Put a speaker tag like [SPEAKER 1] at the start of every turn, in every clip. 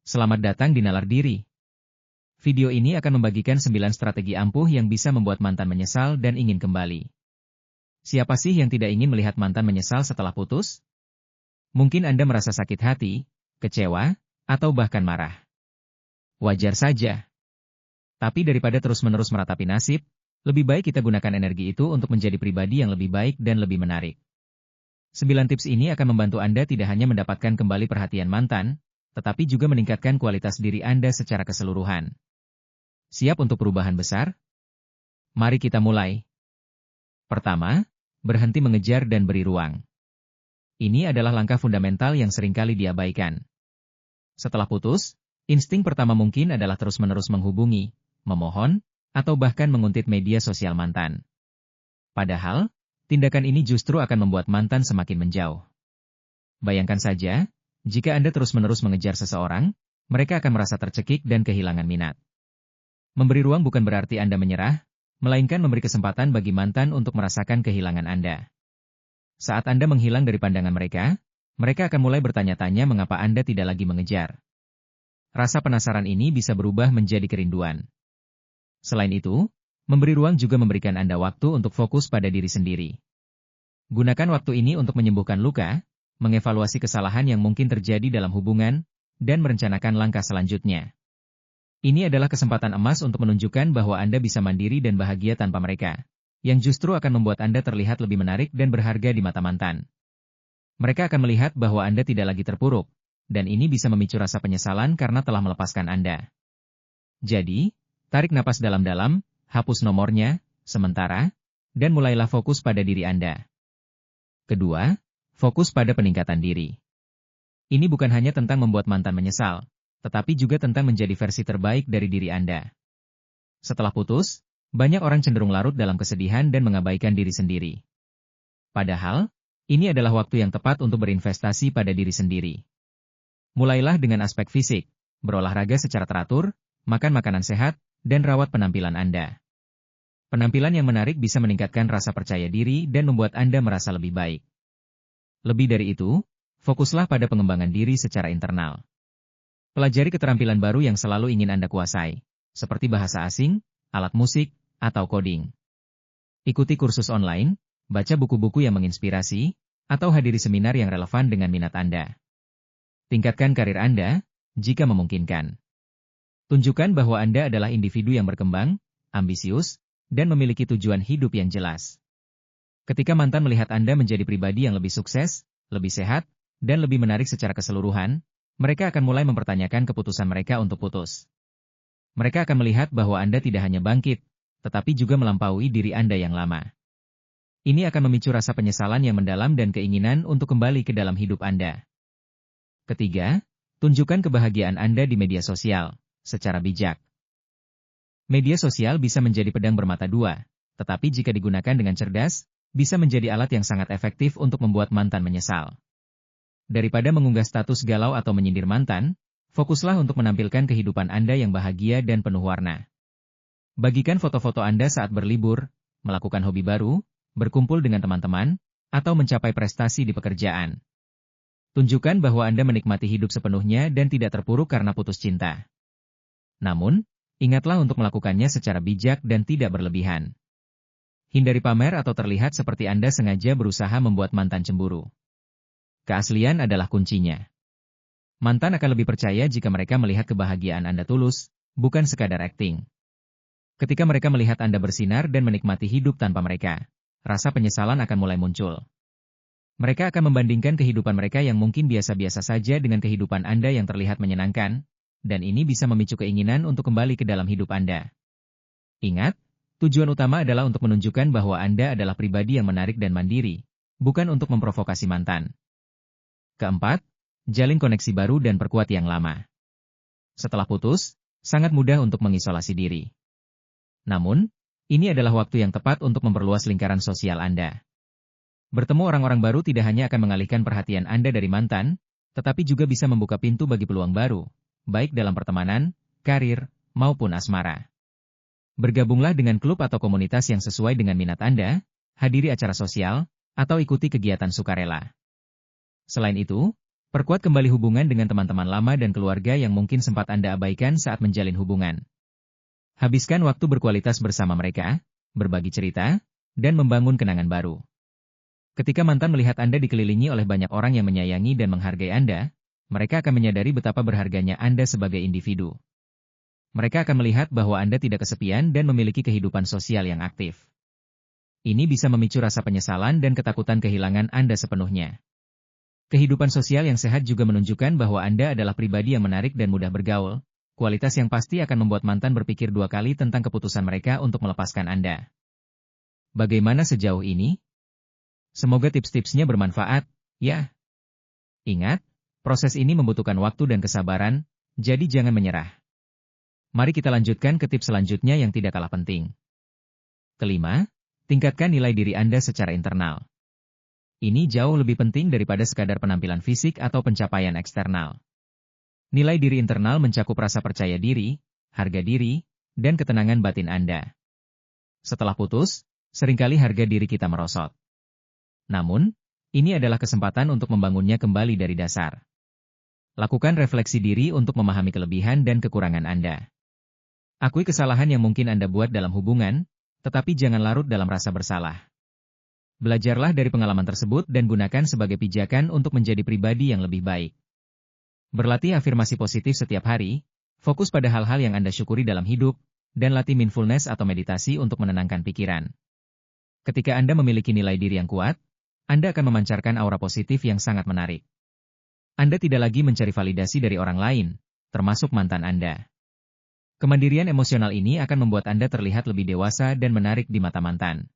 [SPEAKER 1] Selamat datang di Nalar Diri. Video ini akan membagikan 9 strategi ampuh yang bisa membuat mantan menyesal dan ingin kembali. Siapa sih yang tidak ingin melihat mantan menyesal setelah putus? Mungkin Anda merasa sakit hati, kecewa, atau bahkan marah. Wajar saja. Tapi daripada terus-menerus meratapi nasib, lebih baik kita gunakan energi itu untuk menjadi pribadi yang lebih baik dan lebih menarik. 9 tips ini akan membantu Anda tidak hanya mendapatkan kembali perhatian mantan, tetapi juga meningkatkan kualitas diri Anda secara keseluruhan. Siap untuk perubahan besar? Mari kita mulai. Pertama, berhenti mengejar dan beri ruang. Ini adalah langkah fundamental yang seringkali diabaikan. Setelah putus, insting pertama mungkin adalah terus-menerus menghubungi, memohon, atau bahkan menguntit media sosial mantan. Padahal, tindakan ini justru akan membuat mantan semakin menjauh. Bayangkan saja, jika Anda terus-menerus mengejar seseorang, mereka akan merasa tercekik dan kehilangan minat. Memberi ruang bukan berarti Anda menyerah, melainkan memberi kesempatan bagi mantan untuk merasakan kehilangan Anda. Saat Anda menghilang dari pandangan mereka, mereka akan mulai bertanya-tanya mengapa Anda tidak lagi mengejar. Rasa penasaran ini bisa berubah menjadi kerinduan. Selain itu, memberi ruang juga memberikan Anda waktu untuk fokus pada diri sendiri. Gunakan waktu ini untuk menyembuhkan luka, mengevaluasi kesalahan yang mungkin terjadi dalam hubungan, dan merencanakan langkah selanjutnya. Ini adalah kesempatan emas untuk menunjukkan bahwa Anda bisa mandiri dan bahagia tanpa mereka, yang justru akan membuat Anda terlihat lebih menarik dan berharga di mata mantan. Mereka akan melihat bahwa Anda tidak lagi terpuruk, dan ini bisa memicu rasa penyesalan karena telah melepaskan Anda. Jadi, tarik napas dalam-dalam, hapus nomornya, sementara, dan mulailah fokus pada diri Anda. Kedua, fokus pada peningkatan diri. Ini bukan hanya tentang membuat mantan menyesal, tetapi juga tentang menjadi versi terbaik dari diri Anda. Setelah putus, banyak orang cenderung larut dalam kesedihan dan mengabaikan diri sendiri. Padahal, ini adalah waktu yang tepat untuk berinvestasi pada diri sendiri. Mulailah dengan aspek fisik, berolahraga secara teratur, makan makanan sehat, dan rawat penampilan Anda. Penampilan yang menarik bisa meningkatkan rasa percaya diri dan membuat Anda merasa lebih baik. Lebih dari itu, fokuslah pada pengembangan diri secara internal. Pelajari keterampilan baru yang selalu ingin Anda kuasai, seperti bahasa asing, alat musik, atau coding. Ikuti kursus online, baca buku-buku yang menginspirasi, atau hadiri seminar yang relevan dengan minat Anda. Tingkatkan karir Anda, jika memungkinkan. Tunjukkan bahwa Anda adalah individu yang berkembang, ambisius, dan memiliki tujuan hidup yang jelas. Ketika mantan melihat Anda menjadi pribadi yang lebih sukses, lebih sehat, dan lebih menarik secara keseluruhan, mereka akan mulai mempertanyakan keputusan mereka untuk putus. Mereka akan melihat bahwa Anda tidak hanya bangkit, tetapi juga melampaui diri Anda yang lama. Ini akan memicu rasa penyesalan yang mendalam dan keinginan untuk kembali ke dalam hidup Anda. Ketiga, tunjukkan kebahagiaan Anda di media sosial, secara bijak. Media sosial bisa menjadi pedang bermata dua, tetapi jika digunakan dengan cerdas, bisa menjadi alat yang sangat efektif untuk membuat mantan menyesal. Daripada mengunggah status galau atau menyindir mantan, fokuslah untuk menampilkan kehidupan Anda yang bahagia dan penuh warna. Bagikan foto-foto Anda saat berlibur, melakukan hobi baru, berkumpul dengan teman-teman, atau mencapai prestasi di pekerjaan. Tunjukkan bahwa Anda menikmati hidup sepenuhnya dan tidak terpuruk karena putus cinta. Namun, ingatlah untuk melakukannya secara bijak dan tidak berlebihan. Hindari pamer atau terlihat seperti Anda sengaja berusaha membuat mantan cemburu. Keaslian adalah kuncinya. Mantan akan lebih percaya jika mereka melihat kebahagiaan Anda tulus, bukan sekadar akting. Ketika mereka melihat Anda bersinar dan menikmati hidup tanpa mereka, rasa penyesalan akan mulai muncul. Mereka akan membandingkan kehidupan mereka yang mungkin biasa-biasa saja dengan kehidupan Anda yang terlihat menyenangkan, dan ini bisa memicu keinginan untuk kembali ke dalam hidup Anda. Ingat, tujuan utama adalah untuk menunjukkan bahwa Anda adalah pribadi yang menarik dan mandiri, bukan untuk memprovokasi mantan. Keempat, jalin koneksi baru dan perkuat yang lama. Setelah putus, sangat mudah untuk mengisolasi diri. Namun, ini adalah waktu yang tepat untuk memperluas lingkaran sosial Anda. Bertemu orang-orang baru tidak hanya akan mengalihkan perhatian Anda dari mantan, tetapi juga bisa membuka pintu bagi peluang baru, baik dalam pertemanan, karir, maupun asmara. Bergabunglah dengan klub atau komunitas yang sesuai dengan minat Anda, hadiri acara sosial, atau ikuti kegiatan sukarela. Selain itu, Perkuat kembali hubungan dengan teman-teman lama dan keluarga yang mungkin sempat Anda abaikan saat menjalin hubungan. Habiskan waktu berkualitas bersama mereka, berbagi cerita, dan membangun kenangan baru. Ketika mantan melihat Anda dikelilingi oleh banyak orang yang menyayangi dan menghargai Anda, mereka akan menyadari betapa berharganya Anda sebagai individu. Mereka akan melihat bahwa Anda tidak kesepian dan memiliki kehidupan sosial yang aktif. Ini bisa memicu rasa penyesalan dan ketakutan kehilangan Anda sepenuhnya. Kehidupan sosial yang sehat juga menunjukkan bahwa Anda adalah pribadi yang menarik dan mudah bergaul, kualitas yang pasti akan membuat mantan berpikir dua kali tentang keputusan mereka untuk melepaskan Anda. Bagaimana sejauh ini? Semoga tips-tipsnya bermanfaat, ya. Ingat, proses ini membutuhkan waktu dan kesabaran, jadi jangan menyerah. Mari kita lanjutkan ke tips selanjutnya yang tidak kalah penting. Kelima, tingkatkan nilai diri Anda secara internal. Ini jauh lebih penting daripada sekadar penampilan fisik atau pencapaian eksternal. Nilai diri internal mencakup rasa percaya diri, harga diri, dan ketenangan batin Anda. Setelah putus, seringkali harga diri kita merosot. Namun, ini adalah kesempatan untuk membangunnya kembali dari dasar. Lakukan refleksi diri untuk memahami kelebihan dan kekurangan Anda. Akui kesalahan yang mungkin Anda buat dalam hubungan, tetapi jangan larut dalam rasa bersalah. Belajarlah dari pengalaman tersebut dan gunakan sebagai pijakan untuk menjadi pribadi yang lebih baik. Berlatih afirmasi positif setiap hari, fokus pada hal-hal yang Anda syukuri dalam hidup, dan latih mindfulness atau meditasi untuk menenangkan pikiran. Ketika Anda memiliki nilai diri yang kuat, Anda akan memancarkan aura positif yang sangat menarik. Anda tidak lagi mencari validasi dari orang lain, termasuk mantan Anda. Kemandirian emosional ini akan membuat Anda terlihat lebih dewasa dan menarik di mata mantan.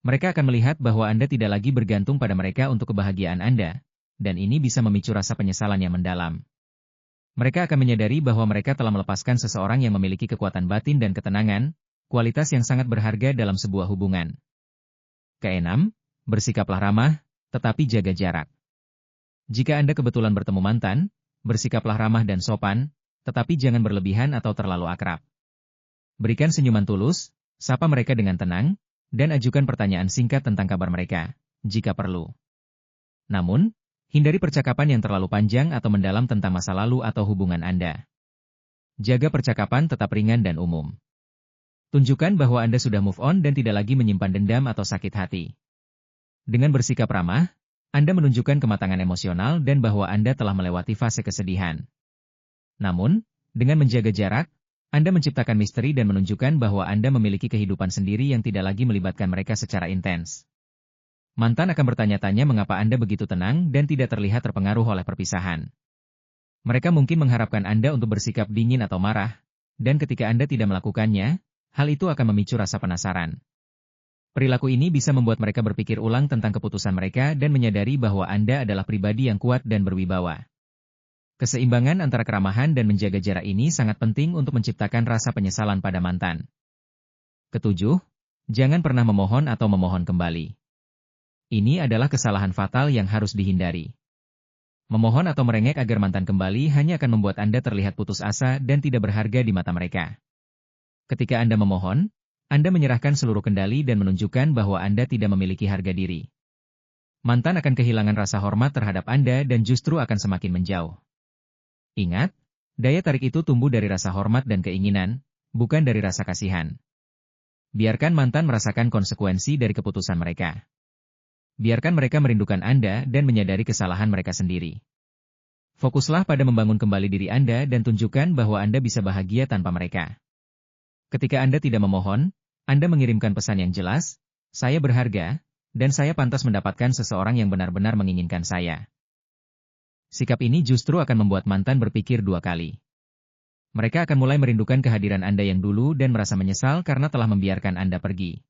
[SPEAKER 1] Mereka akan melihat bahwa Anda tidak lagi bergantung pada mereka untuk kebahagiaan Anda, dan ini bisa memicu rasa penyesalan yang mendalam. Mereka akan menyadari bahwa mereka telah melepaskan seseorang yang memiliki kekuatan batin dan ketenangan, kualitas yang sangat berharga dalam sebuah hubungan. Keenam, bersikaplah ramah, tetapi jaga jarak. Jika Anda kebetulan bertemu mantan, bersikaplah ramah dan sopan, tetapi jangan berlebihan atau terlalu akrab. Berikan senyuman tulus, sapa mereka dengan tenang, dan ajukan pertanyaan singkat tentang kabar mereka, jika perlu. Namun, hindari percakapan yang terlalu panjang atau mendalam tentang masa lalu atau hubungan Anda. Jaga percakapan tetap ringan dan umum. Tunjukkan bahwa Anda sudah move on dan tidak lagi menyimpan dendam atau sakit hati. Dengan bersikap ramah, Anda menunjukkan kematangan emosional dan bahwa Anda telah melewati fase kesedihan. Namun, dengan menjaga jarak, Anda menciptakan misteri dan menunjukkan bahwa Anda memiliki kehidupan sendiri yang tidak lagi melibatkan mereka secara intens. Mantan akan bertanya-tanya mengapa Anda begitu tenang dan tidak terlihat terpengaruh oleh perpisahan. Mereka mungkin mengharapkan Anda untuk bersikap dingin atau marah, dan ketika Anda tidak melakukannya, hal itu akan memicu rasa penasaran. Perilaku ini bisa membuat mereka berpikir ulang tentang keputusan mereka dan menyadari bahwa Anda adalah pribadi yang kuat dan berwibawa. Keseimbangan antara keramahan dan menjaga jarak ini sangat penting untuk menciptakan rasa penyesalan pada mantan. Ketujuh, jangan pernah memohon atau memohon kembali. Ini adalah kesalahan fatal yang harus dihindari. Memohon atau merengek agar mantan kembali hanya akan membuat Anda terlihat putus asa dan tidak berharga di mata mereka. Ketika Anda memohon, Anda menyerahkan seluruh kendali dan menunjukkan bahwa Anda tidak memiliki harga diri. Mantan akan kehilangan rasa hormat terhadap Anda dan justru akan semakin menjauh. Ingat, daya tarik itu tumbuh dari rasa hormat dan keinginan, bukan dari rasa kasihan. Biarkan mantan merasakan konsekuensi dari keputusan mereka. Biarkan mereka merindukan Anda dan menyadari kesalahan mereka sendiri. Fokuslah pada membangun kembali diri Anda dan tunjukkan bahwa Anda bisa bahagia tanpa mereka. Ketika Anda tidak memohon, Anda mengirimkan pesan yang jelas, saya berharga, dan saya pantas mendapatkan seseorang yang benar-benar menginginkan saya. Sikap ini justru akan membuat mantan berpikir dua kali. Mereka akan mulai merindukan kehadiran Anda yang dulu dan merasa menyesal karena telah membiarkan Anda pergi.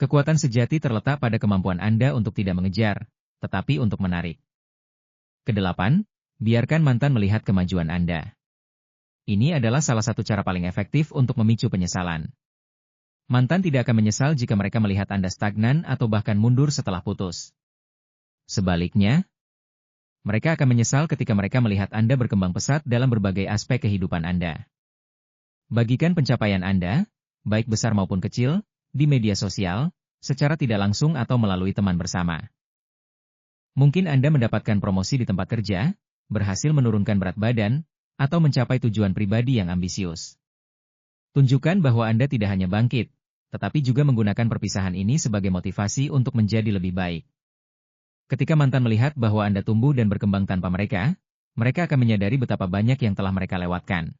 [SPEAKER 1] Kekuatan sejati terletak pada kemampuan Anda untuk tidak mengejar, tetapi untuk menarik. Kedelapan, biarkan mantan melihat kemajuan Anda. Ini adalah salah satu cara paling efektif untuk memicu penyesalan. Mantan tidak akan menyesal jika mereka melihat Anda stagnan atau bahkan mundur setelah putus. Sebaliknya, mereka akan menyesal ketika mereka melihat Anda berkembang pesat dalam berbagai aspek kehidupan Anda. Bagikan pencapaian Anda, baik besar maupun kecil, di media sosial, secara tidak langsung atau melalui teman bersama. Mungkin Anda mendapatkan promosi di tempat kerja, berhasil menurunkan berat badan, atau mencapai tujuan pribadi yang ambisius. Tunjukkan bahwa Anda tidak hanya bangkit, tetapi juga menggunakan perpisahan ini sebagai motivasi untuk menjadi lebih baik. Ketika mantan melihat bahwa Anda tumbuh dan berkembang tanpa mereka akan menyadari betapa banyak yang telah mereka lewatkan.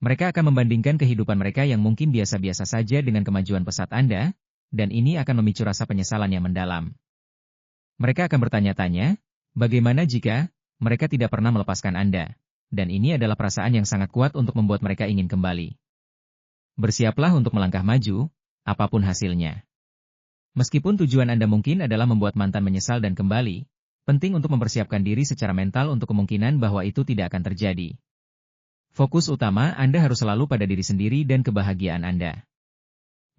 [SPEAKER 1] Mereka akan membandingkan kehidupan mereka yang mungkin biasa-biasa saja dengan kemajuan pesat Anda, dan ini akan memicu rasa penyesalan yang mendalam. Mereka akan bertanya-tanya, bagaimana jika mereka tidak pernah melepaskan Anda? Dan ini adalah perasaan yang sangat kuat untuk membuat mereka ingin kembali. Bersiaplah untuk melangkah maju, apapun hasilnya. Meskipun tujuan Anda mungkin adalah membuat mantan menyesal dan kembali, penting untuk mempersiapkan diri secara mental untuk kemungkinan bahwa itu tidak akan terjadi. Fokus utama Anda harus selalu pada diri sendiri dan kebahagiaan Anda.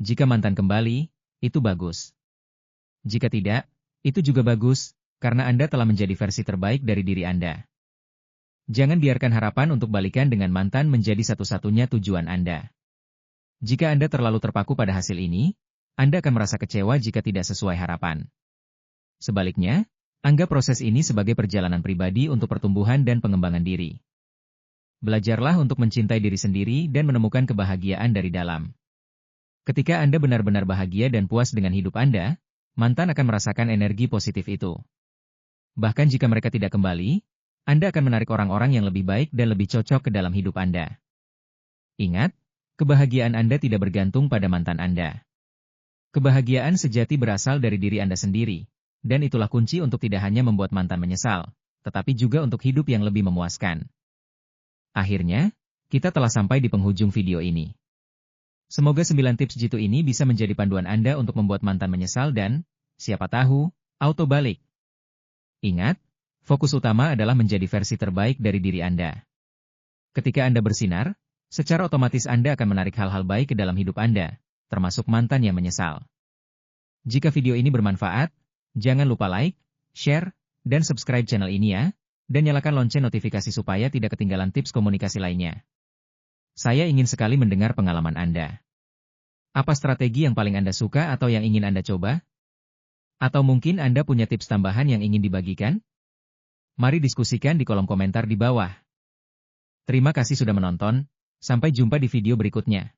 [SPEAKER 1] Jika mantan kembali, itu bagus. Jika tidak, itu juga bagus, karena Anda telah menjadi versi terbaik dari diri Anda. Jangan biarkan harapan untuk balikan dengan mantan menjadi satu-satunya tujuan Anda. Jika Anda terlalu terpaku pada hasil ini, Anda akan merasa kecewa jika tidak sesuai harapan. Sebaliknya, anggap proses ini sebagai perjalanan pribadi untuk pertumbuhan dan pengembangan diri. Belajarlah untuk mencintai diri sendiri dan menemukan kebahagiaan dari dalam. Ketika Anda benar-benar bahagia dan puas dengan hidup Anda, mantan akan merasakan energi positif itu. Bahkan jika mereka tidak kembali, Anda akan menarik orang-orang yang lebih baik dan lebih cocok ke dalam hidup Anda. Ingat, kebahagiaan Anda tidak bergantung pada mantan Anda. Kebahagiaan sejati berasal dari diri Anda sendiri, dan itulah kunci untuk tidak hanya membuat mantan menyesal, tetapi juga untuk hidup yang lebih memuaskan. Akhirnya, kita telah sampai di penghujung video ini. Semoga 9 tips jitu ini bisa menjadi panduan Anda untuk membuat mantan menyesal dan, siapa tahu, auto balik. Ingat, fokus utama adalah menjadi versi terbaik dari diri Anda. Ketika Anda bersinar, secara otomatis Anda akan menarik hal-hal baik ke dalam hidup Anda, termasuk mantan yang menyesal. Jika video ini bermanfaat, jangan lupa like, share, dan subscribe channel ini ya, dan nyalakan lonceng notifikasi supaya tidak ketinggalan tips komunikasi lainnya. Saya ingin sekali mendengar pengalaman Anda. Apa strategi yang paling Anda suka atau yang ingin Anda coba? Atau mungkin Anda punya tips tambahan yang ingin dibagikan? Mari diskusikan di kolom komentar di bawah. Terima kasih sudah menonton, sampai jumpa di video berikutnya.